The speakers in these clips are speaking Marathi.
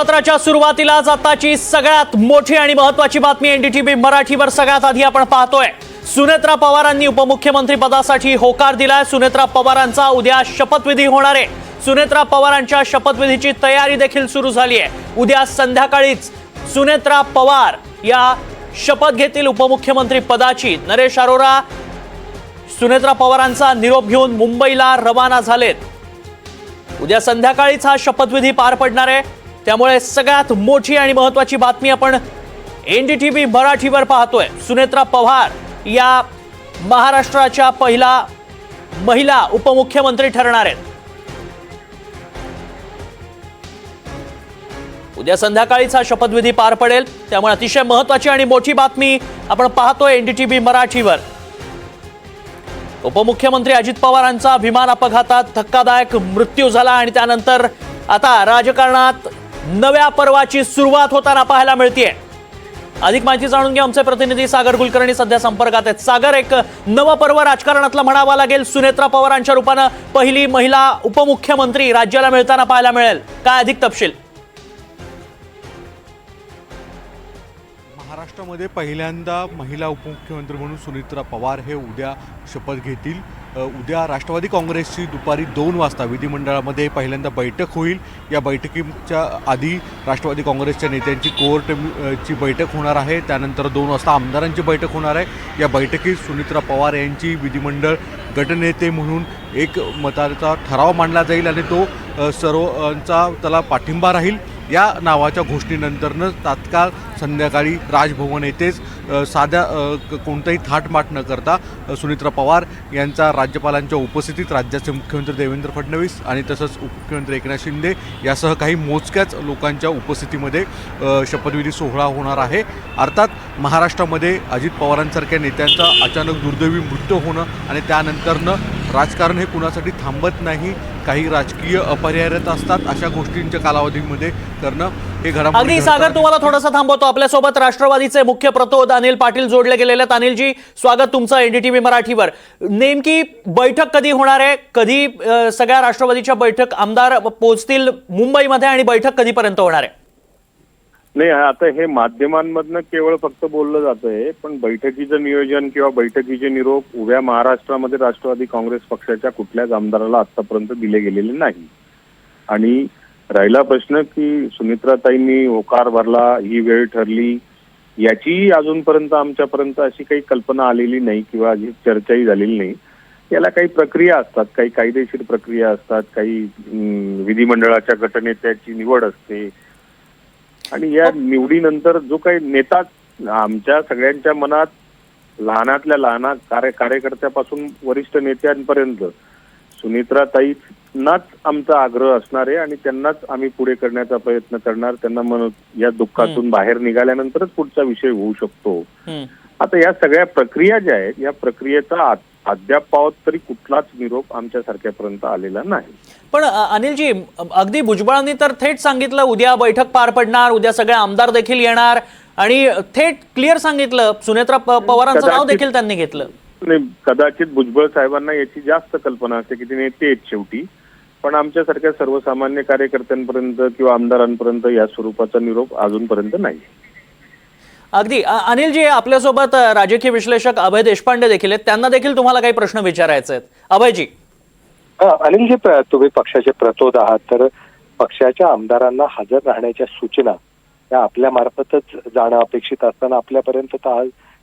सत्राच्या सुरुवातीलाच आताची सगळ्यात मोठी आणि महत्त्वाची बातमी एनडीटीव्ही मराठीवर सगळ्यात आधी आपण पाहतोय। सुनेत्रा पवारांनी उपमुख्यमंत्री पदासाठी होकार दिलाय। सुनेत्रा पवारांचा उद्या शपथविधी होणार आहे। सुनेत्रा पवारांच्या शपथविधीची तयारी देखील सुरू झाली आहे। उद्या संध्याकाळीच सुनेत्रा पवार या शपथ घेतील उपमुख्यमंत्री पदाची। नरेश अरोरा सुनेत्रा पवारांचा निरोप घेऊन मुंबईला रवाना झालेत। उद्या संध्याकाळीच हा शपथविधी पार पडणार आहे। त्यामुळे सगळ्यात मोठी आणि महत्त्वाची बातमी आपण एनडीटीव्ही मराठीवर पाहतोय। सुनेत्रा पवार या महाराष्ट्राच्या पहिला महिला उपमुख्यमंत्री ठरणार आहेत। उद्या संध्याकाळीच हा शपथविधी पार पडेल। त्यामुळे अतिशय महत्त्वाची आणि मोठी बातमी आपण पाहतोय एनडीटीव्ही मराठीवर। उपमुख्यमंत्री अजित पवारांचा विमान अपघातात धक्कादायक मृत्यू झाला आणि त्यानंतर आता राजकारणात नव्या पर्वाची सुरुवात होताना पाहायला मिळतेय। अधिक माहिती जाणून घ्या आमचे प्रतिनिधी सागर कुलकर्णी सध्या संपर्कात आहेत। सागर, एक नवं पर्व राजकारणातलं म्हणावं लागेल। सुनेत्रा पवारांच्या रूपानं पहिली महिला उपमुख्यमंत्री राज्याला मिळताना पाहायला मिळेल। काय अधिक तपशील? महाराष्ट्रामध्ये पहिल्यांदा महिला उपमुख्यमंत्री म्हणून सुनेत्रा पवार हे उद्या शपथ घेतील। उद्या राष्ट्रवादी काँग्रेसची दुपारी 2 वाजता विधिमंडळामध्ये पहिल्यांदा बैठक होईल। या बैठकीच्या आधी राष्ट्रवादी काँग्रेसच्या नेत्यांची कोअरची बैठक होणार आहे। त्यानंतर 2 वाजता आमदारांची बैठक होणार आहे। या बैठकीत सुनेत्रा पवार यांची विधिमंडळ गटनेते म्हणून एक मताचा ठराव मांडला जाईल आणि तो सर्वांचा त्याला पाठिंबा राहील। या नावाच्या घोषणेनंतरनं तात्काळ संध्याकाळी राजभवन येथेच साध्या कोणताही थाटमाट न करता सुनेत्रा पवार यांचा राज्यपालांच्या उपस्थितीत राज्याचे मुख्यमंत्री देवेंद्र फडणवीस आणि तसंच उपमुख्यमंत्री एकनाथ शिंदे यासह काही मोजक्याच लोकांच्या उपस्थितीमध्ये शपथविधी सोहळा होणार आहे। अर्थात महाराष्ट्रामध्ये अजित पवारांसारख्या नेत्यांचा अचानक दुर्दैवी मृत्यू होणं आणि त्यानंतरनं राजकारण हे कुणासाठी थांबत नाही, काही राजकीय अपरिहार्यता असतात, अशा गोष्टींच्या कालावधीमध्ये करणं हे घडामोडी। अगदी सागर, तुम्हाला थोडंसं थांबवतो। आपल्यासोबत राष्ट्रवादीचे मुख्य प्रतोद अनिल पाटील जोडले गेलेले आहेत। अनिलजी, स्वागत तुमचं एनडीटीव्ही मराठीवर। नेमकी बैठक कधी होणार आहे? कधी सगळ्या राष्ट्रवादीच्या बैठक आमदार पोहोचतील मुंबईमध्ये आणि बैठक कधीपर्यंत होणार आहे? नाही, आता हे माध्यमांमधनं केवळ फक्त बोललं जातंय, पण बैठकीचं नियोजन किंवा बैठकीचे निरोप उभ्या महाराष्ट्रामध्ये राष्ट्रवादी काँग्रेस पक्षाच्या कुठल्याच आमदाराला आतापर्यंत दिले गेलेले नाही। आणि राहिला प्रश्न की सुनेत्राताईंनी होकार भरला, ही वेळ ठरली, याची अजूनपर्यंत आमच्यापर्यंत अशी काही कल्पना आलेली नाही किंवा अशी चर्चाही झालेली नाही। याला काही प्रक्रिया असतात, काही कायदेशीर प्रक्रिया असतात, काही विधिमंडळाच्या गटनेत्याची निवड असते आणि या निवडीनंतर जो काही नेता आमच्या सगळ्यांच्या मनात लहानातल्या लहान कार्यकर्त्यापासून वरिष्ठ नेत्यांपर्यंत सुनेत्राताईंनाच आमचा आग्रह असणार आहे आणि त्यांनाच आम्ही पुढे करण्याचा प्रयत्न करणार। त्यांना या दुःखातून बाहेर निघाल्यानंतरच पुढचा विषय होऊ शकतो। आता या सगळ्या प्रक्रिया ज्या आहेत, या प्रक्रियेचा अद्याप तरी कुठलाच निरोप आमच्यासारख्यापर्यंत आलेला नाही। पण अनिलजी, अगदी भुजबळांनी तर थेट सांगितलं उद्या बैठक पार पडणार, उद्या सगळे आमदार देखील येणार आणि थेट क्लिअर सांगितलं, सुनेत्रा पवारांचं नाव देखील त्यांनी घेतलं। नाही, कदाचित भुजबळ साहेबांना याची जास्त कल्पना असते की ते नेते आहेत शेवटी, पण आमच्यासारख्या सर्वसामान्य कार्यकर्त्यांपर्यंत किंवा आमदारांपर्यंत या स्वरूपाचा निरोप अजूनपर्यंत नाही। अगदी अनिलजी, आपल्यासोबत राजकीय विश्लेषक अभय देशपांडे देखील आहेत। त्यांना देखील तुम्हाला काही प्रश्न विचारायचे आहेत। अभयजी। अनिलजी, तुम्ही पक्षाचे प्रतोद आहात, तर पक्षाच्या आमदारांना हजर राहण्याच्या सूचना या आपल्या मार्फतच जाणं अपेक्षित असताना आपल्यापर्यंत तर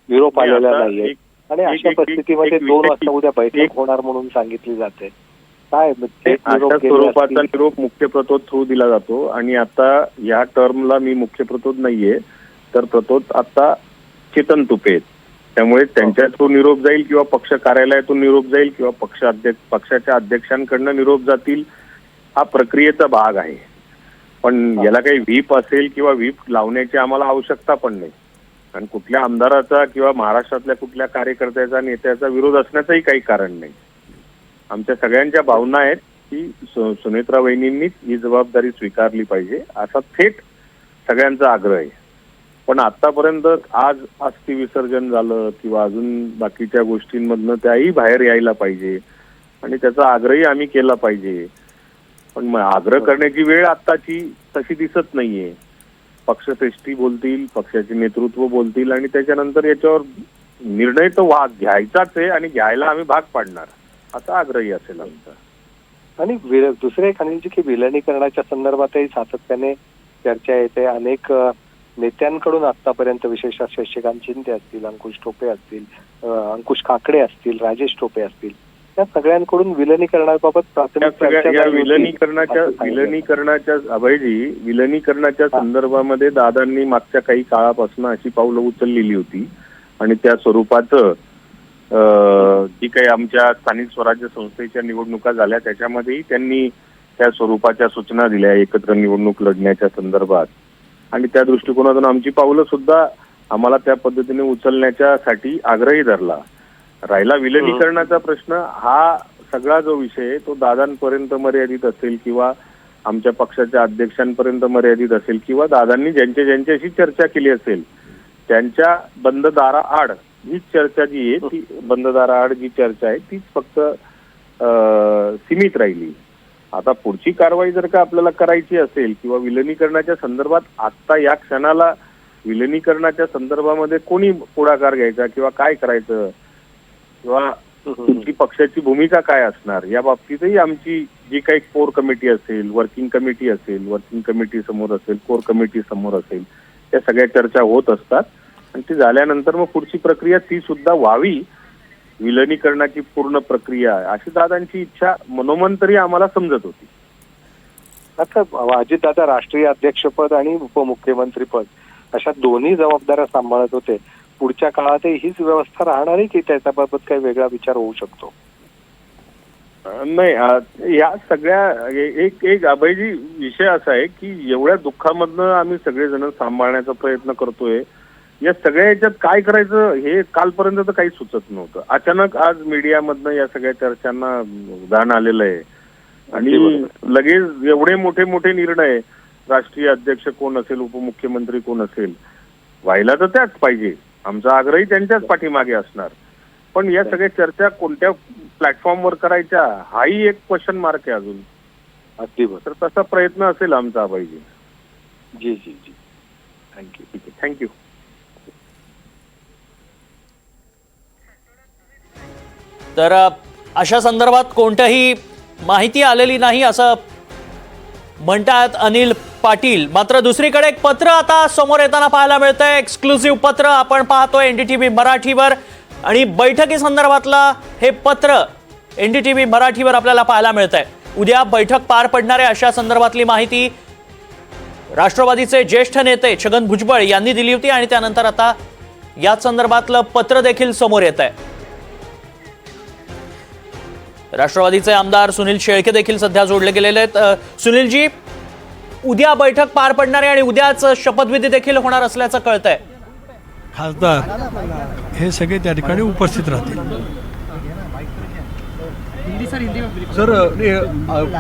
निरोप आलेला नाहीये आणि अशा परिस्थितीमध्ये 2 वाजता उद्या बैठक होणार म्हणून सांगितली जाते। काय स्वरूपाचा निरोप मुख्य प्रतोद थ्रू दिला जातो आणि आता या टर्मला मी मुख्य प्रतोद नाहीये, तर प्रतोद आता चेतन तुपे आहेत। त्यामुळे त्यांच्या थ्रू निरोप जाईल किंवा पक्ष कार्यालयातून निरोप जाईल किंवा पक्षाच्या अध्यक्षांकडनं निरोप जातील, हा प्रक्रियेचा भाग आहे। पण याला काही व्हीप असेल किंवा व्हीप लावण्याची आम्हाला आवश्यकता पण नाही आणि कुठल्या आमदाराचा किंवा महाराष्ट्रातल्या कुठल्या कार्यकर्त्याचा नेत्याचा विरोध असण्याचंही काही कारण नाही। आमच्या सगळ्यांच्या भावना आहेत की सुनेत्रा वहिनींनीच ही जबाबदारी स्वीकारली पाहिजे, असा थेट सगळ्यांचा आग्रह आहे। पण आतापर्यंत आज अस्थि विसर्जन झालं किंवा अजून बाकीच्या गोष्टींमधनं त्याही बाहेर यायला पाहिजे आणि त्याचा आग्रही आम्ही केला पाहिजे। पण मग आग्रह करण्याची वेळ आत्ताची तशी दिसत नाहीये. पक्षश्रेष्ठी बोलतील, पक्षाचे नेतृत्व बोलतील आणि त्याच्यानंतर याच्यावर निर्णय तो घ्यायचाच आहे आणि घ्यायला आम्ही भाग पाडणार असा आग्रही असेल आमचा. आणि दुसरे एक अनिलजी की विलनीकरणाच्या संदर्भातही सातत्याने चर्चा येते. अनेक नेत्यांकडून आतापर्यंत विशेषतः शशिकांत शिंदे असतील, अंकुश टोपे असतील, अंकुश काकडे असतील, राजेश टोपे असतील, या सगळ्यांकडून विलनीकरणाबाबत प्राथमिक विलनीकरणाच्या संदर्भामध्ये दादांनी मागच्या काही काळापासून अशी पावलं उचललेली होती आणि त्या स्वरूपाचं जी काही आमच्या स्थानिक स्वराज्य संस्थेच्या निवडणुका झाल्या त्याच्यामध्येही त्यांनी त्या स्वरूपाच्या सूचना दिल्या एकत्र निवडणूक लढण्याच्या संदर्भात आणि त्या दृष्टिकोनातून आमची पावलं सुद्धा आम्हाला त्या पद्धतीने उचलण्याच्यासाठी आग्रही धरला. राहिला विलनीकरणाचा प्रश्न, हा सगळा जो विषय आहे तो दादांपर्यंत मर्यादित असेल किंवा आमच्या पक्षाच्या अध्यक्षांपर्यंत मर्यादित असेल किंवा दादांनी ज्यांच्याशी चर्चा केली असेल त्यांच्या बंद दाराआड हीच चर्चा जी आहे ती बंद दाराआड जी चर्चा आहे तीच फक्त सीमित राहिली. आता पुढची कारवाई जर का आपल्याला करायची असेल किंवा विलनीकरणाच्या संदर्भात आत्ता या क्षणाला विलनीकरणाच्या संदर्भामध्ये कोणी पुढाकार घ्यायचा किंवा काय करायचं किंवा तुमची पक्षाची भूमिका काय असणार या बाबतीतही आमची जी काही कोर कमिटी असेल, वर्किंग कमिटी असेल, वर्किंग कमिटी समोर असेल, कोर कमिटी समोर असेल, त्या सगळ्या चर्चा होत असतात आणि ती झाल्यानंतर मग पुढची प्रक्रिया ती सुद्धा व्हावी, विलनीकरणाची पूर्ण प्रक्रिया अशी दादांची इच्छा मनोमन आम्हाला समजत होती. आता अजितदादा राष्ट्रीय अध्यक्षपद आणि उपमुख्यमंत्रीपद अशा दोन्ही जबाबदाऱ्या सांभाळत होते. पुढच्या काळातही हीच व्यवस्था राहणार आहे की त्याच्याबाबत काही वेगळा विचार होऊ शकतो? नाही, या सगळ्या एक अभयजी विषय असा आहे की एवढ्या दुःखामधनं आम्ही सगळेजण सांभाळण्याचा प्रयत्न करतोय. या सगळ्या याच्यात काय करायचं हे कालपर्यंत तर काही सुचत नव्हतं. अचानक आज मीडियामधनं या सगळ्या चर्चांना उधाण आलेलं आहे आणि लगेच एवढे मोठे मोठे निर्णय, राष्ट्रीय अध्यक्ष कोण असेल, उपमुख्यमंत्री कोण असेल, व्हायला तर त्याच पाहिजे. आमचा आग्रही त्यांच्याच पाठीमागे असणार. पण या सगळ्या चर्चा कोणत्या प्लॅटफॉर्मवर करायच्या हाही एक क्वेश्चन मार्क आहे अजून. अगदी तर तसा प्रयत्न असेल आमचा पाहिजे. जी जी जी, थँक्यू. ठीक आहे, थँक्यू. तर अशा संदर्भात कोणत्याही माहिती आलेली नाही असं म्हणतात अनिल पाटील. मात्र दुसरीकडे एक पत्र आता समोर येताना पाहायला मिळतंय, एक्सक्लुसिव्ह पत्र आपण पाहतोय NDTV मराठीवर आणि बैठकी संदर्भातलं हे पत्र NDTV मराठीवर आपल्याला पाहायला मिळतंय. उद्या बैठक पार पडणार आहे अशा संदर्भातली माहिती राष्ट्रवादीचे ज्येष्ठ नेते छगन भुजबळ यांनी दिली होती आणि त्यानंतर आता याच संदर्भातलं पत्र देखील समोर येत आहे. राष्ट्रवादीचे आमदार सुनील शेळके देखील सध्या जोडले गेलेले आहेत. सुनीलजी, उद्या बैठक पार पडणार आहे आणि उद्याच शपथविधी देखील होणार असल्याचं कळतंय. खासदार हे सगळे त्या ठिकाणी उपस्थित राहतील. सर,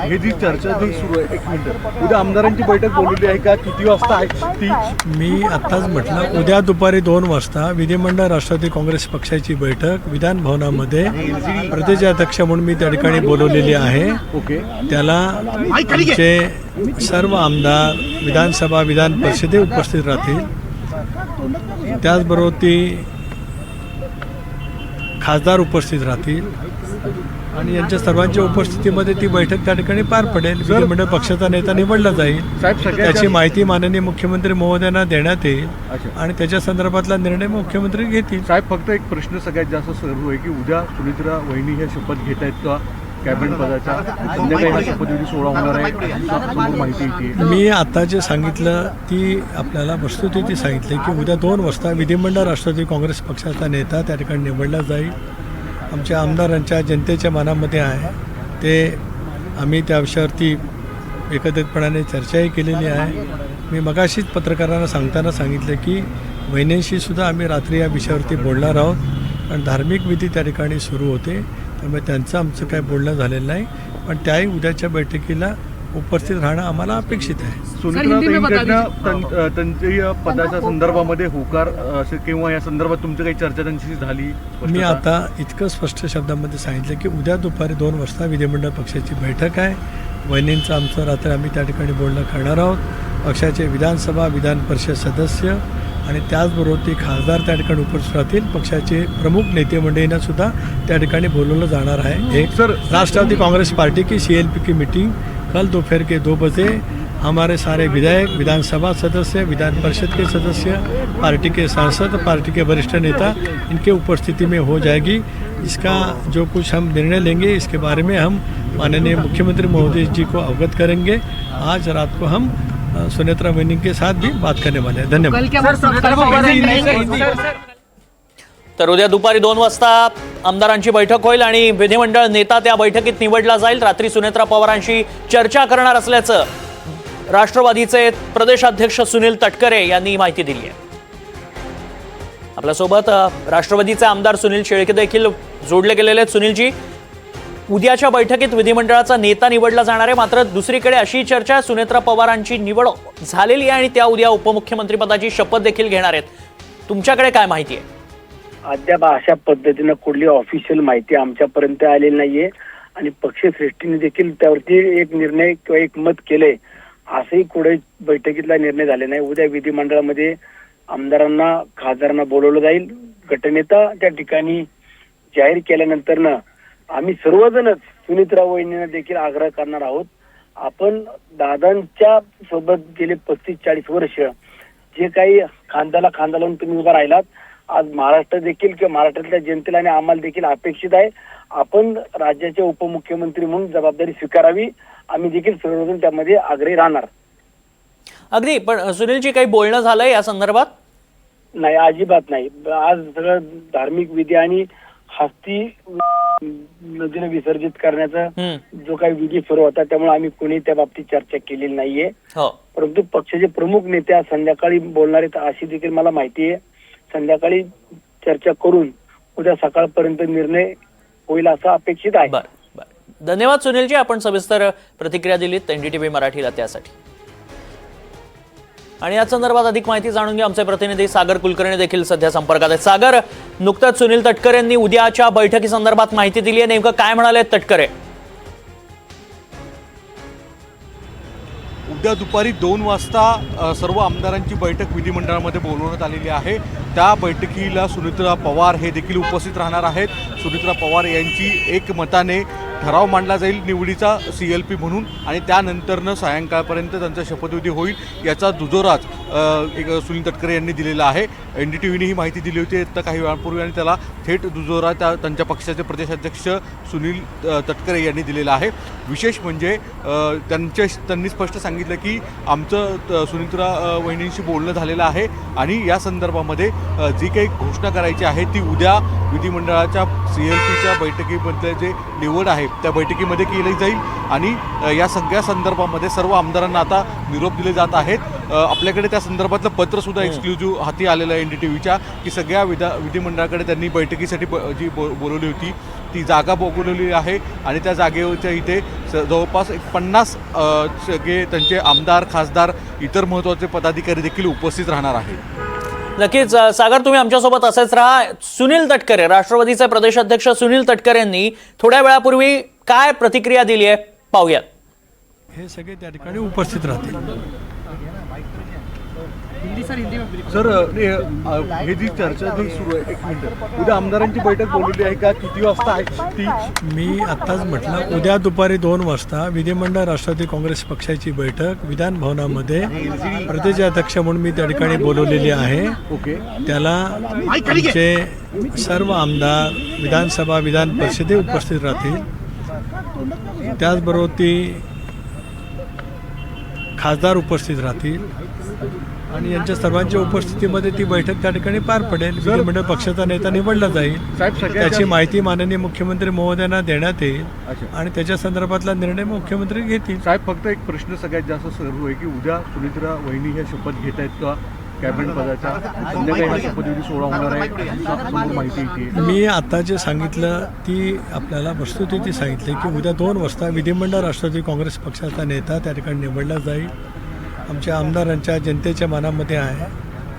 हे जी चर्चा जी सुरू आहे, एक मिनिट, उद्या आमदारांची बैठक बोलवली आहे का? किती वाजता आहे ती? मी आत्ताच म्हटलं, उद्या दुपारी 2 वाजता विधिमंडळ राष्ट्रवादी काँग्रेस पक्षाची बैठक विधान भवनामध्ये प्रदेशाध्यक्ष म्हणून मी त्या ठिकाणी बोलवलेली आहे. ओके. त्याला आमचे सर्व आमदार, विधानसभा, विधान परिषदे उपस्थित राहतील. त्याचबरोबर ती खासदार उपस्थित राहतील आणि यांच्या सर्वांच्या उपस्थितीमध्ये ती बैठक त्या ठिकाणी पार पडेल. विधिमंडळ पक्षाचा नेता निवडला जाईल. त्याची माहिती माननीय मुख्यमंत्री महोदयांना देण्यात येईल आणि त्याच्या संदर्भातला निर्णय मुख्यमंत्री घेतील. साहेब, फक्त एक प्रश्न सगळ्यात जास्त सुरू आहे की उद्या सुनित्रा वहिनी हे शपथ घेत आहेत का कॅबिनेट पदाच्या? संध्याकाळी हा शपथविधी सोहळा होणार आहे समोर माहिती येते. मी आता जे सांगितलं ती आपल्याला वस्तुस्थिती सांगितली की उद्या 2 वाजता विधिमंडळ राष्ट्रवादी काँग्रेस पक्षाचा नेता त्या ठिकाणी निवडला जाईल. आमच्या आमदारांच्या जनतेच्या मनामध्ये आहे ते आम्ही त्या विषयावरती एकत्रितपणाने चर्चाही केलेली आहे. मी मगाशीच पत्रकारांना सांगताना सांगितलं की वहिनींशी सुद्धा आम्ही रात्री या विषयावरती बोलणार आहोत आणि धार्मिक विधी त्या ठिकाणी सुरू होते. त्यामुळे त्यांचं आमचं काय बोलणं झालेलं नाही, पण त्याही उद्याच्या बैठकीला उपस्थित राहणं आम्हाला अपेक्षित आहे. सुनित्रा त्यांच्या पदाच्या संदर्भामध्ये होकार किंवा या संदर्भात तुमची काही चर्चा त्यांची झाली? मी आता इतकं स्पष्ट शब्दामध्ये सांगितलं की उद्या दुपारी 2 वाजता विधिमंडळ पक्षाची बैठक आहे. वहिनींचं आमचं रात्री आम्ही त्या ठिकाणी बोलणं करणार आहोत. पक्षाचे विधानसभा विधान परिषद सदस्य आणि त्याचबरोबर ते खासदार त्या ठिकाणी उपस्थित राहतील. पक्षाचे प्रमुख नेते मंडळींना सुद्धा त्या ठिकाणी बोलवलं जाणार आहे. एक राष्ट्रवादी कांग्रेस पार्टी की CLP की मीटिंग कल दोपहर के 2 बजे हमारे सारे विधायक, विधानसभा सदस्य, विधान परिषद के सदस्य, पार्टी के सांसद, पार्टी के वरिष्ठ नेता, इनके उपस्थिति में हो जाएगी. इसका जो कुछ हम निर्णय लेंगे इसके बारे में हम माननीय मुख्यमंत्री महोदय जी को अवगत करेंगे. आज रात को हम सुनेत्रा वहिनी के साथ भी बात करने वाले हैं. धन्यवाद. तर उद्या दुपारी 2 वाजता आमदारांची बैठक होईल आणि विधिमंडळ नेता त्या बैठकीत निवडला जाईल. रात्री सुनेत्रा पवारांशी चर्चा करणार असल्याचं राष्ट्रवादीचे प्रदेशाध्यक्ष सुनील तटकरे यांनी माहिती दिली आहे. आपल्यासोबत राष्ट्रवादीचे आमदार सुनील शेळके देखील जोडले गेलेले आहेत. सुनीलजी, उद्याच्या बैठकीत विधिमंडळाचा नेता निवडला जाणार आहे, मात्र दुसरीकडे अशी चर्चा सुनेत्रा पवारांची निवड झालेली आहे आणि त्या उद्या उपमुख्यमंत्रीपदाची शपथ देखील घेणार आहेत. तुमच्याकडे काय माहिती आहे? अद्याप अशा पद्धतीनं कुठली ऑफिशियल माहिती आमच्यापर्यंत आलेली नाहीये आणि पक्षश्रेष्ठीने देखील त्यावरती एक निर्णय किंवा एक मत केलंय असंही कुठे बैठकीतला निर्णय झाले नाही. उद्या विधिमंडळामध्ये आमदारांना खासदारांना बोलवलं जाईल. गटनेता त्या ठिकाणी जाहीर केल्यानंतर आम्ही सर्वजणच सुनीत्रा वहिनींना देखील आग्रह करणार आहोत. आपण दादांच्या सोबत गेले 35-40 वर्ष जे काही खांद्याला खांदा लावून तुम्ही उभा राहिलात, आज महाराष्ट्र देखील किंवा महाराष्ट्रातल्या जनतेला आणि आम्हाला देखील अपेक्षित आहे आपण राज्याचे उपमुख्यमंत्री म्हणून जबाबदारी स्वीकारावी. आम्ही देखील सर्वजण त्यामध्ये आग्रही राहणार. अगदी, पण सुनीलजी काही बोलणं झालंय या संदर्भात? नाही, अजिबात नाही. आज सगळं धार्मिक विधी आणि हस्ती नदीनं विसर्जित करण्याचा जो काही विधी सुरू होता त्यामुळे आम्ही कोणी त्या बाबतीत चर्चा केलेली नाहीये. परंतु पक्षाचे प्रमुख नेते आज संध्याकाळी बोलणार आहेत अशी देखील मला माहिती आहे. संध्याकाळी चर्चा करून उद्या सकाळपर्यंत निर्णय होईल असं अपेक्षित आहे. बरं, धन्यवाद सुनीलजी, आपण सविस्तर प्रतिक्रिया दिलीत NDTV मराठीला त्यासाठी. आणि या संदर्भात अधिक माहिती जाणून घ्या. आमचे प्रतिनिधी सागर कुलकर्णी देखील सध्या संपर्कात आहेत. सागर, नुकताच सुनील तटकरे यांनी उद्याच्या बैठकीसंदर्भात माहिती दिली आहे, नेमकं काय म्हणाले तटकरे? उद्या दुपारी 2 वाजता सर्व आमदारांची बैठक विधिमंडळामध्ये बोलवण्यात आलेली आहे. त्या बैठकीला सुनेत्रा पवार हे देखील उपस्थित राहणार आहेत. सुनेत्रा पवार यांची एकमताने ठराव मांडला जाईल निवडीचा CLP म्हणून आणि त्यानंतरनं सायंकाळपर्यंत त्यांचा शपथविधी होईल. याचा दुजोराच सुनील तटकरे यांनी दिलेला आहे. NDTVने ही माहिती दिली होती तर काही वेळापूर्वी आणि त्याला थेट दुजोरा त्यांच्या पक्षाचे प्रदेशाध्यक्ष सुनील तटकरे यांनी दिलेला आहे. विशेष म्हणजे त्यांनी स्पष्ट सांगितलं की आमचं सुनीत्रा वहिनींशी बोलणं झालेलं आहे आणि या संदर्भामध्ये जी काही घोषणा करायची आहे ती उद्या विधिमंडळाच्या CLPच्या बैठकीमध्ये जे निवड आहे त्या बैठकीमध्ये केली जाईल आणि या सगळ्या संदर्भामध्ये सर्व आमदारांना आता निरोप दिले जात आहेत. आपल्याकडे त्या संदर्भातलं पत्र सुद्धा एक्सक्लुझिव्ह हाती आलेलं आहे NDTVच्या की सगळ्या विधिमंडळाकडे त्यांनी बैठकीसाठी जी बोलवली होती ती जागा बोलवलेली आहे आणि त्या जागेवरच्या इथे जवळपास 50 सगळे त्यांचे आमदार, खासदार, इतर महत्त्वाचे पदाधिकारी देखील उपस्थित राहणार आहेत. नक्कीच सागर, तुम्ही आमच्यासोबत असेच राहा. सुनील तटकरे, राष्ट्रवादीचे प्रदेशाध्यक्ष सुनील तटकरे यांनी थोड्या वेळापूर्वी काय प्रतिक्रिया दिली आहे पाहूयात. हे सगळे त्या ठिकाणी उपस्थित राहतील. सर, हे जी चर्चा जी सुरू आहे, 1 मिनिट, उद्या आमदारांची बैठक बोलवली आहे का? किती वाजता आहे ती? मी आत्ताच म्हटलं उद्या दुपारी 2 वाजता विधिमंडळ राष्ट्रवादी काँग्रेस पक्षाची बैठक विधान भवनामध्ये प्रदेशाध्यक्ष म्हणून मी त्या ठिकाणी बोलवलेली आहे. त्याला आमचे सर्व आमदार, विधानसभा विधान परिषदे उपस्थित राहतील. त्याचबरोबर ती खासदार उपस्थित राहतील आणि यांच्या सर्वांच्या उपस्थितीमध्ये ती बैठक त्या ठिकाणी पार पडेल. विधिमंडळ पक्षाचा नेता निवडला जाईल. त्याची माहिती माननीय मुख्यमंत्री महोदयांना देण्यात येईल आणि त्याच्या संदर्भातला निर्णय मुख्यमंत्री घेतील. साहेब, फक्त एक प्रश्न सगळ्यात जास्त सुरू आहे की उद्या सुनीत्रा वहिनी ह्या शपथ घेत आहेत का कॅबिनेट पदाचा? संध्याकाळी हा शपथविधी सोहळा होणार आहे, माहिती येते. मी आता जे सांगितलं ती आपल्याला वस्तुस्थिती सांगितली की उद्या 2 वाजता विधिमंडळ राष्ट्रवादी काँग्रेस पक्षाचा नेता त्या ठिकाणी निवडला जाईल. आमच्या आमदारांच्या जनतेच्या मनामध्ये आहे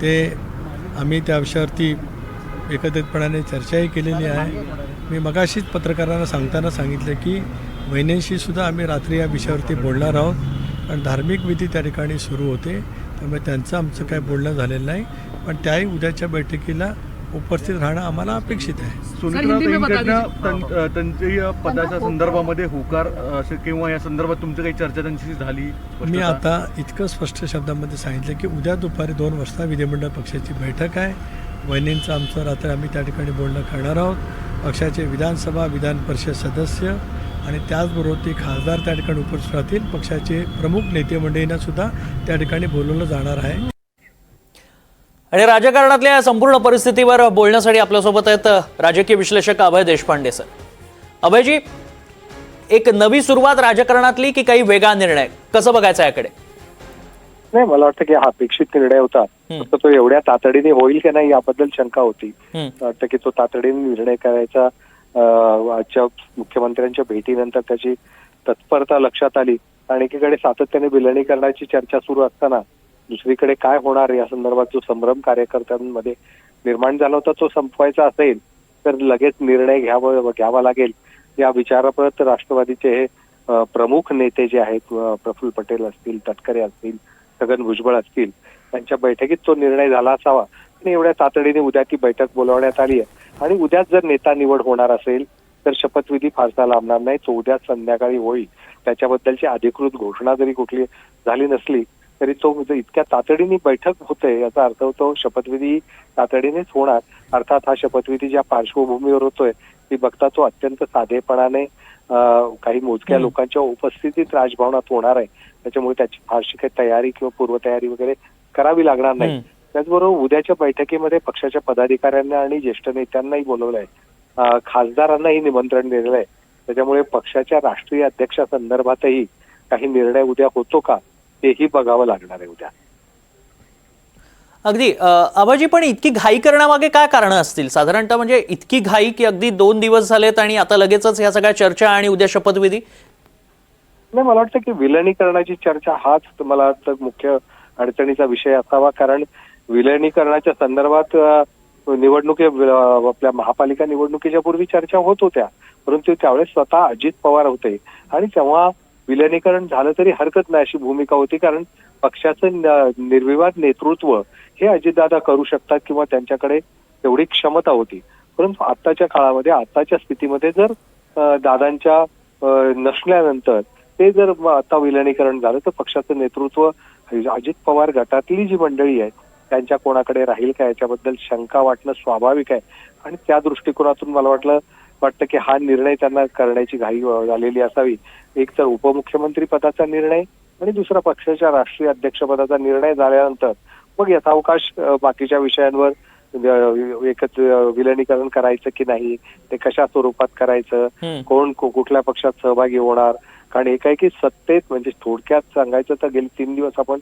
ते आम्ही त्या विषयावरती एकत्रितपणाने चर्चाही केलेली आहे. मी मगाशीच पत्रकारांना सांगताना सांगितलं की वहिनींशी सुद्धा आम्ही रात्री या विषयावरती बोलणार आहोत. आणि धार्मिक विधी त्या ठिकाणी सुरू होते, त्यामुळे त्यांचं आमचं काय बोलणं झालेलं नाही. पण त्याही उद्याच्या बैठकीला उपस्थित राहणं आम्हाला अपेक्षित आहे. सुनीत्राताईंकडनं त्यांच्या पदाच्या संदर्भामध्ये होकार किंवा या संदर्भात तुमचं काही चर्चा त्यांच्याशी झाली? मी आता इतकं स्पष्ट शब्दामध्ये सांगितलं की उद्या दुपारी 2 वाजता विधिमंडळ पक्षाची बैठक आहे. वहिनींचं आमचं रात्री आम्ही त्या ठिकाणी बोलणं करणार आहोत. पक्षाचे विधानसभा विधान परिषद सदस्य आणि त्याचबरोबर ते खासदार त्या ठिकाणी उपस्थित राहतील. पक्षाचे प्रमुख नेते मंडळींना सुद्धा त्या ठिकाणी बोलवलं जाणार आहे. आणि राजकारणातल्या या संपूर्ण परिस्थितीवर बोलण्यासाठी आपल्यासोबत आहेत राजकीय विश्लेषक अभय देशपांडे सर. अभयजी, एक नवी सुरुवात राजकारणातली की काही वेगळा निर्णय, कसं बघायचं याकडे? नाही, मला वाटतं की हा अपेक्षित निर्णय होता. फक्त तो एवढ्या तातडीने होईल की नाही याबद्दल शंका होती. वाटतं की तो तातडीने निर्णय करायचा आजच्या मुख्यमंत्र्यांच्या भेटीनंतर त्याची तत्परता लक्षात आली. आणि एकीकडे सातत्याने विलिनीकरणाची चर्चा सुरू असताना दुसरीकडे काय होणार या संदर्भात जो संभ्रम कार्यकर्त्यांमध्ये निर्माण झाला होता तो संपवायचा असेल तर लगेच निर्णय घ्यावा लागेल या विचाराप्रत राष्ट्रवादीचे हे प्रमुख नेते जे आहेत, प्रफुल्ल पटेल असतील, तटकरे असतील, छगन भुजबळ असतील, त्यांच्या बैठकीत तो निर्णय झाला असावा. आणि एवढ्या तातडीने उद्या ती बैठक बोलावण्यात आली आहे. आणि उद्याच जर नेता निवड होणार असेल तर शपथविधी फारसा लांबणार नाही, तो उद्याच संध्याकाळी होईल. त्याच्याबद्दलची अधिकृत घोषणा जरी कुठली झाली नसली तरी तो इतक्या तातडीने बैठक होते याचा अर्थ होतो शपथविधी तातडीनेच होणार. अर्थात हा शपथविधी ज्या पार्श्वभूमीवर होतोय ती बघता तो अत्यंत साधेपणाने काही मोजक्या लोकांच्या उपस्थितीत राजभवनात होणार आहे. त्याच्यामुळे त्याची फारशी काही तयारी किंवा पूर्वतयारी वगैरे करावी लागणार नाही. त्याचबरोबर उद्याच्या बैठकीमध्ये पक्षाच्या पदाधिकाऱ्यांना आणि ज्येष्ठ नेत्यांनाही बोलवलंय, खासदारांनाही निमंत्रण दिलेलं आहे. त्याच्यामुळे पक्षाच्या राष्ट्रीय अध्यक्षासंदर्भातही काही निर्णय उद्या होतो का तेही बघावं लागणार आहे उद्या. अगदी अभयजी, पण इतकी घाई करण्यामागे काय कारण असतील साधारणतः? म्हणजे इतकी घाई की अगदी 2 दिवस झालेत आणि आता लगेचच या सगळ्या चर्चा आणि उद्या शपथविधी? नाही, मला वाटतं की विलिनीकरणाची चर्चा हाच मला वाटतं मुख्य अडचणीचा विषय असावा. कारण विलिनीकरणाच्या संदर्भात निवडणुकी आपल्या महापालिका निवडणुकीच्या पूर्वी चर्चा होत होत्या, परंतु त्यावेळेस स्वतः अजित पवार होते आणि तेव्हा विलिनीकरण झालं तरी हरकत नाही अशी भूमिका होती. कारण पक्षाचं निर्विवाद नेतृत्व हे अजितदादा करू शकतात किंवा त्यांच्याकडे तेवढी क्षमता होती. परंतु आताच्या काळामध्ये, आताच्या स्थितीमध्ये जर दादांच्या नसल्यानंतर ते जर आता विलिनीकरण झालं तर पक्षाचं नेतृत्व अजित पवार गटातली जी मंडळी आहे त्यांच्या कोणाकडे राहील का याच्याबद्दल शंका वाटणं स्वाभाविक आहे. आणि त्या दृष्टिकोनातून मला वाटतं की हा निर्णय त्यांना करण्याची घाई झालेली असावी. एक तर उपमुख्यमंत्री पदाचा निर्णय आणि दुसरा पक्षाच्या राष्ट्रीय अध्यक्षपदाचा निर्णय झाल्यानंतर मग यथावकाश बाकीच्या विषयांवर विलिनीकरण करायचं की नाही, ते कशा स्वरूपात करायचं, कोण कुठल्या पक्षात सहभागी होणार. कारण एकाएकी सत्तेत, म्हणजे थोडक्यात सांगायचं तर गेली 3 दिवस आपण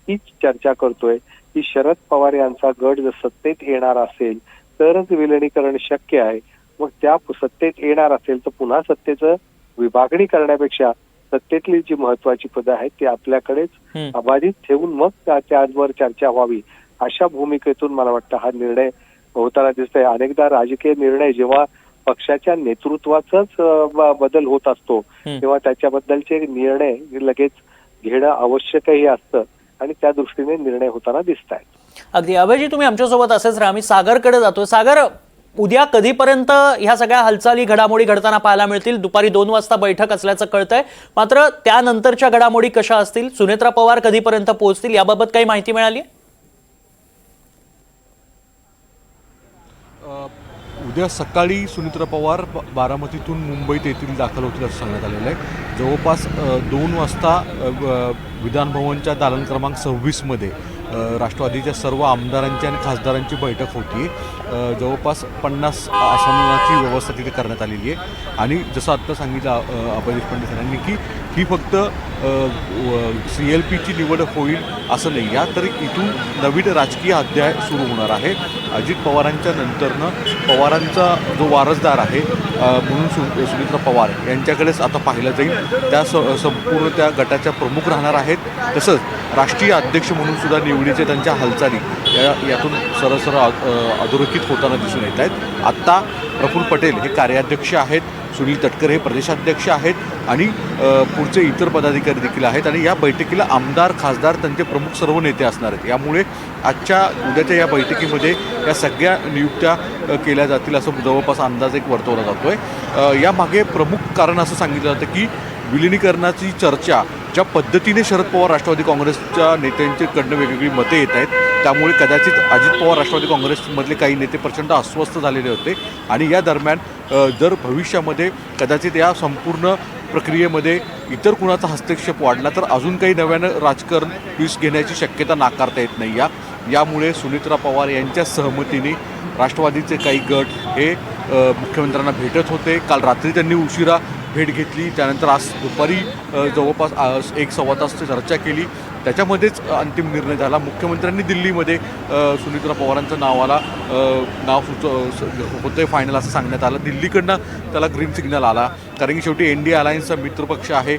हीच चर्चा करतोय की शरद पवार यांचा गट जर सत्तेत येणार असेल तरच विलिनीकरण शक्य आहे. मग त्या सत्तेत येणार असेल तर पुन्हा सत्तेचं विभागणी करण्यापेक्षा सत्तेतली जी महत्वाची पदं आहेत ती आपल्याकडेच अबाधित ठेवून मग त्यावर चर्चा व्हावी अशा भूमिकेतून मला वाटतं हा निर्णय होताना दिसतोय. अनेकदा राजकीय निर्णय जेव्हा पक्षाच्या नेतृत्वाचाच बदल होत असतो तेव्हा त्याच्याबद्दलचे निर्णय लगेच घेणं आवश्यकही असतं आणि त्या दृष्टीने निर्णय होताना दिसत आहेत. अगदी अभयजी, तुम्ही आमच्यासोबत असेच राहा. मी सागरकडे जातोय. सागर, उद्या कधीपर्यंत ह्या सगळ्या हालचाली घडामोडी घडताना पाहायला मिळतील? दुपारी 2 वाजता बैठक असल्याचं कळतंय, मात्र त्यानंतरच्या घडामोडी कशा असतील? सुनेत्रा पवार कधीपर्यंत पोहोचतील याबाबत काही माहिती मिळाली? उद्या सकाळी सुनीत्रा पवार बारामतीतून मुंबईत येथील दाखल होतील असं सांगण्यात आलेलं आहे. जवळपास 2 वाजता विधानभवनच्या दालन क्रमांक 26मध्ये राष्ट्रवादीच्या सर्व आमदारांची आणि खासदारांची बैठक होती. जवळपास 50 आसनाची व्यवस्था तिथे करण्यात आलेली आहे. आणि जसं आत्ता सांगितलं अभय देशपांडे सरांनी की ही फक्त CLPची निवड होईल असं नाही, या तर इथून नवीन राजकीय अध्याय सुरू होणार आहे. अजित पवारांच्या नंतरनं पवारांचा जो वारसदार आहे म्हणून सुनीत्रा पवार यांच्याकडेच आता पाहिलं जाईल. त्या संपूर्ण त्या गटाच्या प्रमुख राहणार आहेत. तसंच राष्ट्रीय अध्यक्ष म्हणून सुद्धा निवडीचे त्यांच्या हालचाली यातून सरसर अधोरेखित होताना दिसून येत आहेत. आत्ता प्रफुल्ल पटेल हे कार्याध्यक्ष आहेत. सुनील तटकरे हे प्रदेशाध्यक्ष आहेत आणि पुढचे इतर पदाधिकारी देखील आहेत आणि या बैठकीला आमदार खासदार त्यांचे प्रमुख सर्व नेते असणार आहेत. यामुळे उद्याच्या या बैठकीमध्ये या सगळ्या नियुक्त्या केल्या जातील असं जवळपास अंदाज एक वर्तवला जातो आहे. यामागे प्रमुख कारण असं सांगितलं जातं की विलिनीकरणाची चर्चा ज्या पद्धतीने शरद पवार राष्ट्रवादी काँग्रेसच्या नेत्यांच्याकडनं वेगवेगळी मते येत आहेत त्यामुळे कदाचित अजित पवार राष्ट्रवादी काँग्रेसमधले काही नेते प्रचंड अस्वस्थ झालेले होते आणि या दरम्यान जर भविष्यामध्ये कदाचित या संपूर्ण प्रक्रियेमध्ये इतर कुणाचा हस्तक्षेप वाढला तर अजून काही नव्यानं राजकारण ट्विस्ट घेण्याची शक्यता नाकारता येत नाही. यामुळे सुनेत्रा पवार यांच्या सहमतीने राष्ट्रवादीचे काही गट हे मुख्यमंत्र्यांना भेटत होते. काल रात्री त्यांनी उशिरा भेट घेतली, त्यानंतर आज दुपारी जवळपास 1-1.25 तास चर्चा केली, त्याच्यामध्येच अंतिम निर्णय झाला. मुख्यमंत्र्यांनी दिल्लीमध्ये सुनेत्रा पवारांचं नाव होतं फायनल असं सांगण्यात आलं. दिल्लीकडनं त्याला ग्रीन सिग्नल आला कारण की शेवटी NDA अलायन्सचा मित्रपक्ष आहे,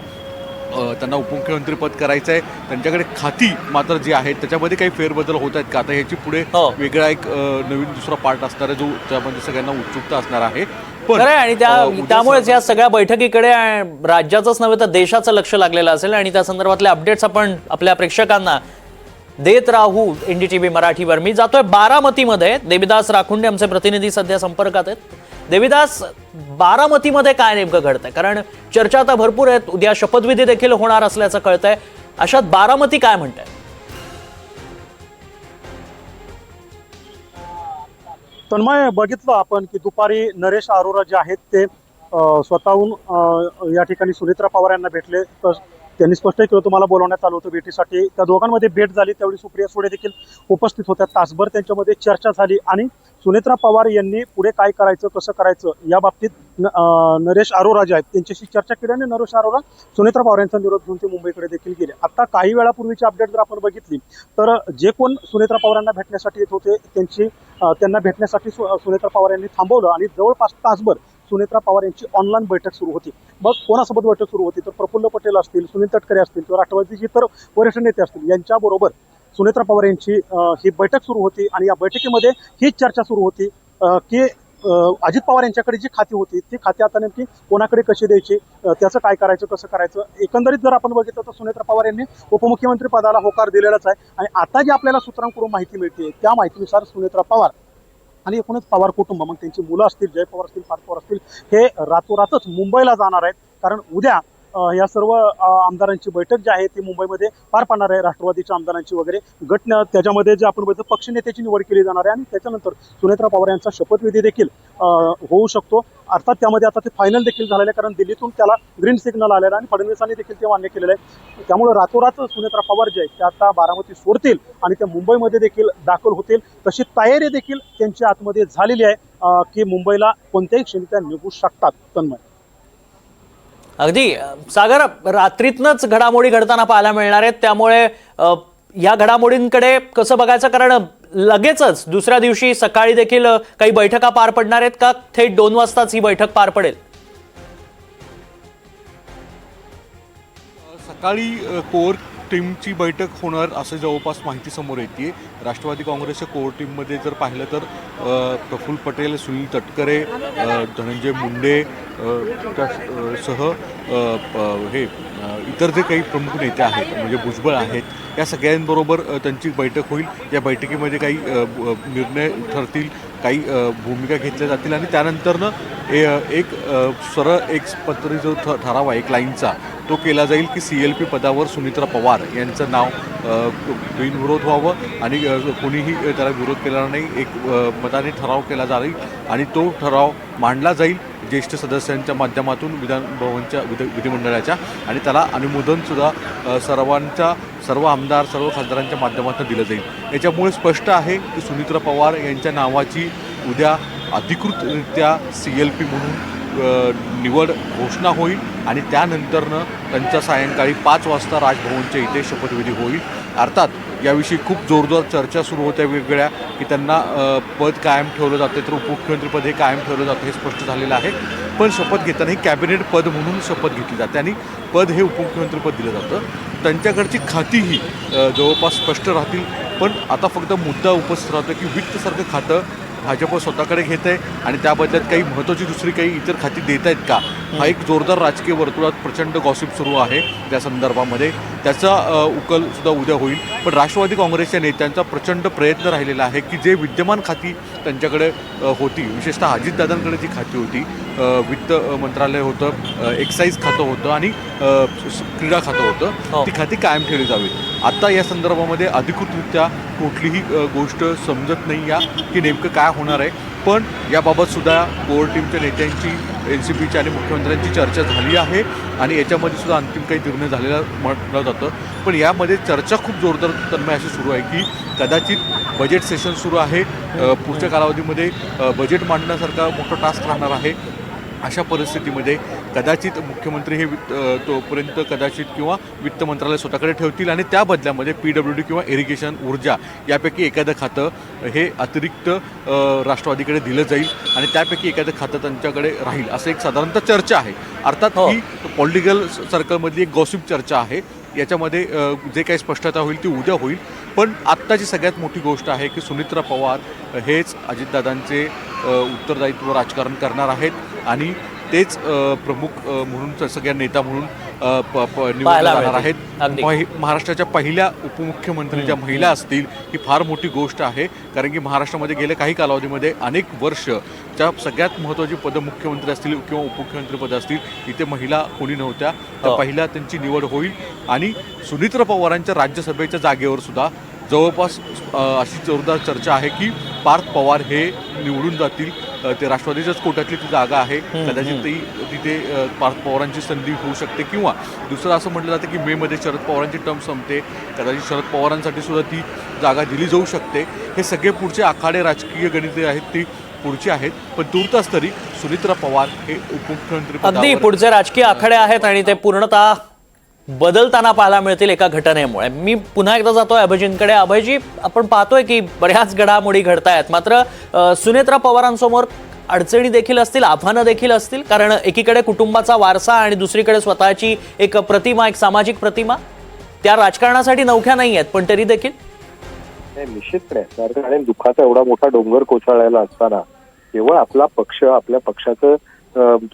त्यांना उपमुख्यमंत्रीपद करायचं आहे. त्यांच्याकडे खाती मात्र जी आहेत त्याच्यामध्ये काही फेरबदल होत आहेत का आता ह्याची पुढे वेगळा एक नवीन दुसरा पार्ट असणार आहे जो त्यामध्ये सगळ्यांना उत्सुकता असणार आहे. पण आणि त्यामुळेच या सगळ्या बैठकीकडे राज्याचंच नव्हे तर देशाचं लक्ष लागलेलं असेल आणि त्या संदर्भातले अपडेट्स आपण आपल्या प्रेक्षकांना देत राहू NDTV मराठीवर. मी जातोय बारामतीमध्ये. देविदास राखुंडे आमचे प्रतिनिधी सध्या संपर्कात आहेत. देविदास, बारामतीमध्ये काय नेमकं घडतंय? कारण चर्चा आता भरपूर आहेत, उद्या शपथविधी देखील होणार असल्याचं कळतंय. अशात बारामती काय म्हणतंय? तन्मय, बघितलं आपण की दुपारी नरेश अरोरा जे आहेत ते स्वतःहून या ठिकाणी सुनेत्रा पवार यांना भेटले. त्यांनी स्पष्ट केलं तुम्हाला बोलवण्यात आलं होतं भेटीसाठी. त्या दोघांमध्ये भेट झाली, त्यावेळी सुप्रिया सुळे देखील उपस्थित होत्या. तासभर त्यांच्यामध्ये चर्चा झाली आणि सुनेत्रा पवार यांनी पुढे काय करायचं कसं करायचं या बाबतीत नरेश अरोरा जे आहेत त्यांच्याशी चर्चा केली आणि नरेश अरोरा सुनेत्रा पवार यांचा निरोप घेऊन ते मुंबईकडे देखील गेले. आता काही वेळापूर्वीची अपडेट जर आपण बघितली तर जे कोण सुनेत्रा पवारांना भेटण्यासाठी येत होते त्यांना भेटण्यासाठी सुनेत्रा पवार यांनी थांबवलं आणि जवळपास तासभर सुनेत्रा पवार यांची ऑनलाईन बैठक सुरू होती. मग कोणासोबत बैठक सुरू होती तर प्रफुल्ल पटेल असतील, सुनील तटकरे असतील किंवा राष्ट्रवादीचे इतर वरिष्ठ नेते असतील यांच्याबरोबर सुनेत्रा पवार यांची ही बैठक सुरू होती आणि या बैठकीमध्ये हीच चर्चा सुरू होती की अजित पवार यांच्याकडे जी खाती होती ती खाती आता नेमकी कोणाकडे कशी द्यायची, त्याचं काय करायचं कसं करायचं. एकंदरीत जर आपण बघितलं तर सुनेत्रा पवार यांनी उपमुख्यमंत्री पदाला होकार दिलेलाच आहे आणि आता जी आपल्याला सूत्रांकडून माहिती मिळते त्या माहितीनुसार सुनेत्रा पवार आणि एकूणच पवार कुटुंब, मग त्यांची मुलं असतील, जय पवार असतील, पार्थ पवार असतील, हे रातोरातच मुंबईला जाणार आहेत. कारण उद्या या सर्व आमदारांची बैठक जी आहे ती मुंबईमध्ये पार पाडणार आहे. राष्ट्रवादीच्या आमदारांची वगैरे गट त्याच्यामध्ये जे आपण बघतो पक्षनेत्याची निवड केली जाणार आहे आणि त्याच्यानंतर सुनेत्रा पवार यांचा शपथविधी देखील होऊ शकतो. अर्थात त्यामध्ये आता ते फायनल देखील झालेलं आहे कारण दिल्लीतून त्याला ग्रीन सिग्नल आलेला आणि फडणवीसांनी देखील ते मान्य केलेलं आहे. त्यामुळे रातोरात सुनेत्रा पवार जे आहेत ते आता बारामती सोडतील आणि त्या मुंबईमध्ये देखील दाखल होतील. तशी तयारी देखील त्यांच्या आतमध्ये झालेली आहे की मुंबईला कोणत्याही क्षणी त्या निघू शकतात. तन्मय, अगदी सागर, रात्रीतनच घडामोडी घडताना पाहायला मिळणार आहेत, त्यामुळे या घडामोडींकडे कसं बघायचं? कारण लगेचच दुसऱ्या दिवशी सकाळी देखील काही बैठका पार पडणार आहेत का थेट 2 वाजताच ही बैठक पार पडेल? सकाळी कोर टीमची बैठक होणार असं जवळपास माहिती समोर येते. राष्ट्रवादी काँग्रेसच्या कोर टीममध्ये जर पाहिलं तर प्रफुल्ल पटेल, सुनील तटकरे, धनंजय मुंडे सह हे इतर जे काही प्रमुख नेते आहेत म्हणजे भुजबळ आहेत या सगळ्यांबरोबर त्यांची बैठक होईल. या बैठकीमध्ये काही निर्णय ठरतील, काही भूमिका घेतल्या जातील आणि त्यानंतरनं एक सरळ एक पत्र जो ठराव आहे एक लाईनचा तो केला जाईल की CLP पदावर सुनेत्रा पवार यांचं नाव बिनविरोध व्हावं आणि कोणीही त्याला विरोध केला नाही. एक मताने ठराव केला जाईल आणि तो ठराव मांडला जाईल ज्येष्ठ सदस्यांच्या माध्यमातून विधानभवनच्या विधिमंडळाच्या आणि त्याला अनुमोदनसुद्धा सर्व आमदार सर्व खासदारांच्या माध्यमातून दिलं जाईल. याच्यामुळे स्पष्ट आहे की सुनेत्रा पवार यांच्या नावाची उद्या अधिकृतरित्या CLP म्हणून निवड घोषणा होईल आणि त्यानंतरनं त्यांच्या सायंकाळी 5 वाजता राजभवनच्या इथे शपथविधी होईल. अर्थात याविषयी खूप जोरदार चर्चा सुरू होत्या वेगवेगळ्या की त्यांना पद कायम ठेवलं जाते तर उपमुख्यमंत्रीपद हे कायम ठेवलं जातं हे स्पष्ट झालेलं आहे. पण शपथ घेताना हे कॅबिनेट पद म्हणून शपथ घेतली जाते आणि पद हे उपमुख्यमंत्रीपद दिलं जातं. त्यांच्याकडची खातीही जवळपास स्पष्ट राहतील. पण आता फक्त मुद्दा उपस्थित राहतो की वित्तसारखं खातं भाजप स्वतःकडे घेत आहे आणि त्या बदल्यात काही महत्त्वाची दुसरी काही इतर खाती देत आहेत का, हा एक जोरदार राजकीय वर्तुळात प्रचंड गॉसिप सुरू आहे त्या संदर्भामध्ये. त्याचा उकल सुद्धा उद्या होईल. पण राष्ट्रवादी काँग्रेसच्या नेत्यांचा प्रचंड प्रयत्न राहिलेला आहे की जे विद्यमान खाती त्यांच्याकडे होती, विशेषतः अजितदादांकडे जी खाती होती, वित्त मंत्रालय होतं, एक्साईज खातं होतं आणि क्रीडा खातं होतं, ती खाती कायम ठेवली जावीत. आता या संदर्भामध्ये अधिकृतरित्या कुठलीही गोष्ट समजत नाही या की नेमकं काय होणार आहे. पण याबाबत सुद्धा कोर टीमच्या नेत्यांची, NCPची आणि मुख्यमंत्र्यांची चर्चा झाली आहे आणि याच्यामध्ये सुद्धा अंतिम काही निर्णय झालेला म्हटलं जातं. पण यामध्ये चर्चा खूप जोरदार तन्मय अशी सुरू आहे की कदाचित बजेट सेशन सुरू आहे, पुढच्या कालावधीमध्ये बजेट मांडण्यासारखा मोठा टास्क राहणार आहे. अशा परिस्थितीमध्ये कदाचित मुख्यमंत्री हे तोपर्यंत कदाचित किंवा वित्त मंत्रालय स्वतःकडे ठेवतील आणि त्या बदल्यामध्ये PWD किंवा इरिगेशन, ऊर्जा यापैकी एखादं खातं हे अतिरिक्त राष्ट्रवादीकडे दिलं जाईल आणि त्यापैकी एखादं खातं त्यांच्याकडे राहील, असं एक साधारणतः चर्चा आहे. अर्थात ही पॉलिटिकल सर्कलमधली एक गॉसिप चर्चा आहे. याच्यामध्ये जे काही स्पष्टता होईल ती उद्या होईल. पण आत्ताची सगळ्यात मोठी गोष्ट आहे की सुनेत्रा पवार हेच अजितदादांचे उत्तरदायित्व राजकारण करणार आहेत आणि तेच प्रमुख म्हणून, सगळ्या नेता म्हणून निवडले जाणार आहेत. महाराष्ट्राच्या पहिल्या उपमुख्यमंत्री ज्या महिला असतील ही फार मोठी गोष्ट आहे. कारण की महाराष्ट्रामध्ये गेल्या काही कालावधीमध्ये अनेक वर्ष ज्या सगळ्यात महत्त्वाची पदं, मुख्यमंत्री असतील किंवा उपमुख्यमंत्री पदं असतील, इथे महिला कोणी नव्हत्या. तर पहिल्या त्यांची निवड होईल आणि सुनेत्रा पवारांच्या राज्यसभेच्या जागेवर सुद्धा जवळपास अशी जोरदार चर्चा आहे की पार्थ पवार हे निवडून जातील. ते राष्ट्रवादीच्याच कोट्यातली ती जागा आहे. कदाचित तिथे पार्थ पवारांची संधी होऊ शकते किंवा दुसरं असं म्हटलं जातं की मेमध्ये शरद पवारांची टर्म संपते, कदाचित शरद पवारांसाठी सुद्धा ती जागा दिली जाऊ शकते. हे सगळे पुढचे आखाडे, राजकीय गणिते आहेत ती पुढची आहेत. पण तूर्तास तरी सुनेत्रा पवार हे उपमुख्यमंत्री अगदी पुढचे राजकीय आखाडे आहेत आणि ते पूर्णतः बदलताना पाहायला मिळतील एका घटनेमुळे. मी पुन्हा एकदा जातोय अभयजींकडे. अभयजी, आपण पाहतोय की बऱ्याच घडामोडी घडतायत, मात्र सुनेत्रा पवारांसमोर अडचणी देखील असतील, आव्हानं देखील असतील. कारण एकीकडे कुटुंबाचा वारसा आणि दुसरीकडे स्वतःची एक प्रतिमा, एक सामाजिक प्रतिमा, त्या राजकारणासाठी नवख्या नाही आहेत, पण तरी देखील निश्चितपणे आणि दुःखाचा एवढा मोठा डोंगर कोसळलेला असताना केवळ आपला पक्ष, आपल्या पक्षाचं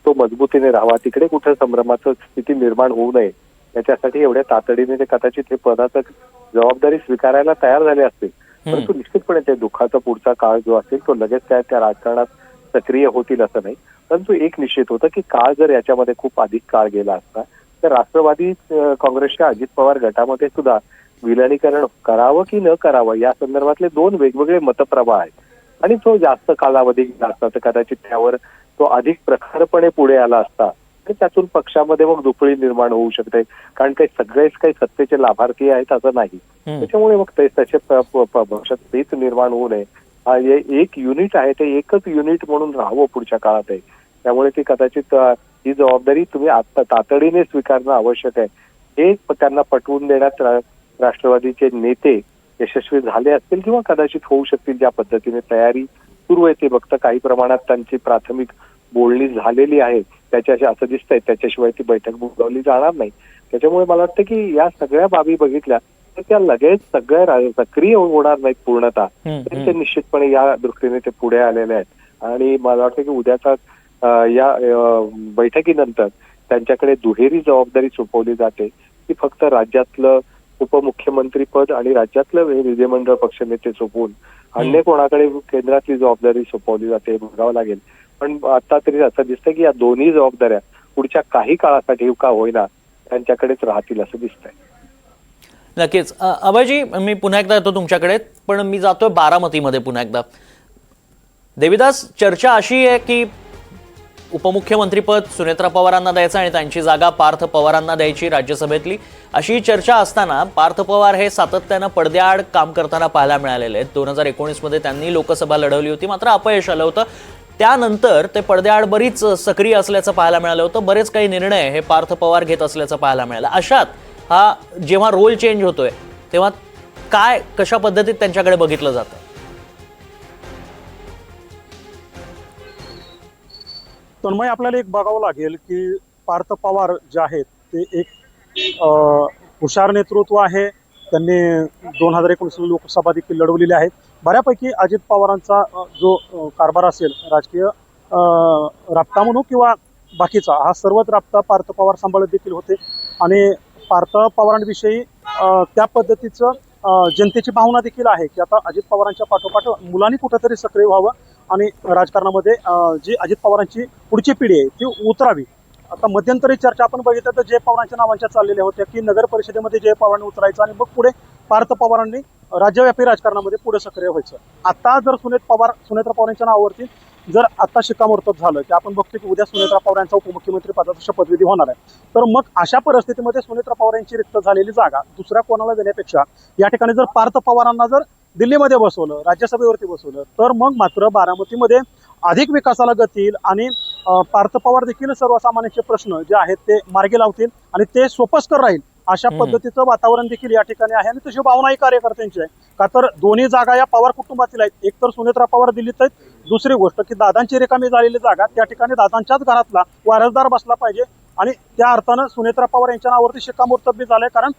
तो मजबूतीने राहावा, तिकडे कुठे संभ्रमाचं स्थिती निर्माण होऊ नये याच्यासाठी एवढ्या तातडीने ते कदाचित हे पदाचं जबाबदारी स्वीकारायला तयार झाले असतील. परंतु निश्चितपणे ते दुःखाचा पुढचा काळ जो असेल तो लगेच त्या राजकारणात सक्रिय होतील असं नाही. परंतु एक निश्चित होतं की काळ जर याच्यामध्ये खूप अधिक काळ गेला असता तर राष्ट्रवादी काँग्रेसच्या अजित पवार गटामध्ये सुद्धा विलिनीकरण करावं की न करावं या संदर्भातले दोन वेगवेगळे मतप्रवाह आहेत आणि तो जास्त कालावधी गेला असता तर कदाचित त्यावर तो अधिक प्रखरपणे पुढे आला असता आणि त्यातून पक्षामध्ये मग दुफळी निर्माण होऊ शकते. कारण काही सगळेच काही सत्तेचे लाभार्थी आहेत असं नाही. त्याच्यामुळे मग तसे पक्षात तेच निर्माण होऊ नये. एक युनिट आहे ते एकच युनिट म्हणून राहावं पुढच्या काळात आहे. त्यामुळे ती कदाचित ही जबाबदारी तुम्ही आता तातडीने स्वीकारणं आवश्यक आहे. हे त्यांना पटवून देण्यात राष्ट्रवादीचे नेते यशस्वी झाले असतील किंवा कदाचित होऊ शकतील. ज्या पद्धतीने तयारी सुरू आहे ते बघता काही प्रमाणात त्यांची प्राथमिक बोलणी झालेली आहे. त्याच्याशी असं दिसतंय त्याच्याशिवाय ती बैठक बोलावली जाणार नाही. त्याच्यामुळे मला वाटतं की या सगळ्या बाबी बघितल्या तर त्या लगेच सगळ्या सक्रिय होणार नाहीत पूर्णतः. ते निश्चितपणे या दृष्टीने ते पुढे आलेले आहेत आणि मला वाटतं की उद्याचा या बैठकीनंतर त्यांच्याकडे दुहेरी जबाबदारी सोपवली जाते की फक्त राज्यातलं उपमुख्यमंत्रीपद आणि राज्यातलं विधिमंडळ पक्षनेते सोपवून अन्य कोणाकडे केंद्रातली जबाबदारी सोपवली जाते बघावं लागेल. पण आता तरी असं दिसतं की या दोन्ही जबाबदाऱ्या पुढच्या काही काळासाठी का होईना त्यांच्याकडेच राहतील असं दिसतंय. नक्कीच. अभयजी, मी पुन्हा एकदा येतो तुमच्याकडे, पण मी जातोय बारामतीमध्ये पुन्हा एकदा. देविदास, चर्चा अशी आहे की उपमुख्यमंत्रीपद सुनेत्रा पवारांना द्यायचं आणि त्यांची जागा पार्थ पवारांना द्यायची राज्यसभेतली, अशी चर्चा असताना पार्थ पवार हे सातत्यानं पडद्याआड काम करताना पाहायला मिळालेले आहेत. 2019 मध्ये त्यांनी लोकसभा लढवली होती, मात्र अपयश आलं होतं. त्यानंतर ते पडद्याआड बरीच सक्रिय असल्याचं पाहायला मिळालं होतं. बरेच काही निर्णय हे पार्थ पवार घेत असल्याचं पाहायला मिळालं. अशात हा जेव्हा रोल चेंज होतोय तेव्हा काय, कशा पद्धतीत त्यांच्याकडे बघितलं जातं? तन्मय, आपल्याला एक बघावं लागेल की पार्थ पवार जे आहेत ते एक हुशार नेतृत्व आहे त्यांनी 2019 लोकसभा देखील लढवलेली आहे. बऱ्यापैकी अजित पवारांचा जो कारभार असेल, राजकीय राबता म्हणू किंवा बाकीचा, हा सर्वच राबता पार्थ पवार सांभाळत देखील होते. आणि पार्थ पवारांविषयी त्या पद्धतीचं जनतेची भावना देखील आहे की आता अजित पवारांच्या पाठोपाठ मुलांनी कुठेतरी सक्रिय व्हावं आणि राजकारणामध्ये जी अजित पवारांची पुढची पिढी आहे ती उतरावी. आता मध्यंतरी चर्चा आपण बघितलं तर जय पवारांच्या नावांच्या चाललेल्या होत्या की नगर परिषदेमध्ये जय पवारांनी उतरायचं आणि मग पुढे पार्थ पवारांनी राज्यव्यापी राजकारणामध्ये पुढे सक्रिय व्हायचं. आता जर सुनेत्रा पवारांच्या नावावरती जर आता शिक्कामोर्तब झालं की आपण बघतो की उद्या सुनेत्रा पवार यांचा उपमुख्यमंत्री पदाचा शपथविधी होणार आहे, तर मग अशा परिस्थितीमध्ये सुनेत्रा पवार यांची रिक्त झालेली जागा दुसऱ्या कोणाला देण्यापेक्षा या ठिकाणी जर पार्थ पवारांना जर दिल्लीमध्ये बसवलं, राज्यसभेवरती बसवलं, तर मग मात्र बारामतीमध्ये अधिक विकासाला गती येईल आणि पार्थ पवार देखील सर्वसामान्यांचे प्रश्न जे आहेत ते मार्गी लावतील आणि ते सोपस्कर राहील अशा पद्धतीचं वातावरण देखील या ठिकाणी आहे. आणि तशी भावनाही कार्यकर्त्यांची आहे का तर दोन्ही जागा या पवार कुटुंबातील आहेत. एक तर सुनेत्रा पवार दिल्लीत आहेत, दुसरी गोष्ट की दादांची रिकामी झालेली जागा त्या ठिकाणी दादांच्याच घरातला वारसदार बसला पाहिजे आणि त्या अर्थानं सुनेत्रा पवार यांच्या नावावरती शिक्कामोर्तब बी झालंय. कारण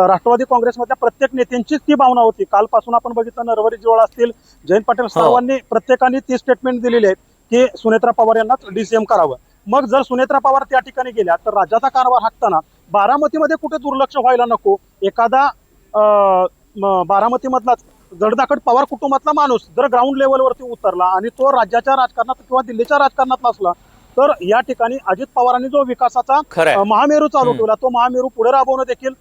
राष्ट्रवादी काँग्रेसमधल्या प्रत्येक नेत्यांचीच ती भावना होती. कालपासून आपण बघितलं, नरवरी जिवाळा असतील, जयंत पाटील, सर्वांनी प्रत्येकाने ती स्टेटमेंट दिलेली आहे की सुनेत्रा पवार यांनाच डीसीएम करावं. मग जर सुनेत्रा पवार त्या ठिकाणी गेल्या तर राज्याचा कारभार हाकताना बारामतीमध्ये कुठे दुर्लक्ष व्हायला नको. एखादा बारामतीमधलाच जडदाखड पवार कुटुंबातला माणूस जर ग्राउंड लेवलवरती उतरला आणि तो राज्याच्या राजकारणात किंवा दिल्लीच्या राजकारणात नसला तर या ठिकाणी अजित पवारांनी जो विकासाचा महामेरू चालू ठेवला तो महामेरू पुढे राबवणं देखील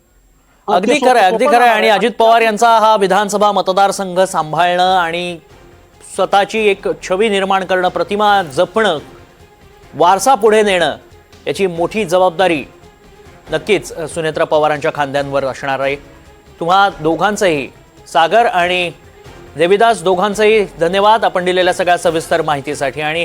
अगदी खरं. आणि अजित पवार यांचा हा विधानसभा मतदारसंघ सांभाळणं आणि स्वतःची एक छवी निर्माण करणं, प्रतिमा जपणं, वारसा पुढे नेणं, याची मोठी जबाबदारी नक्कीच सुनेत्रा पवारांच्या खांद्यांवर असणार आहे. तुम्हा दोघांचंही, सागर आणि देविदास दोघांचंही धन्यवाद आपण दिलेल्या सगळ्या सविस्तर माहितीसाठी. आणि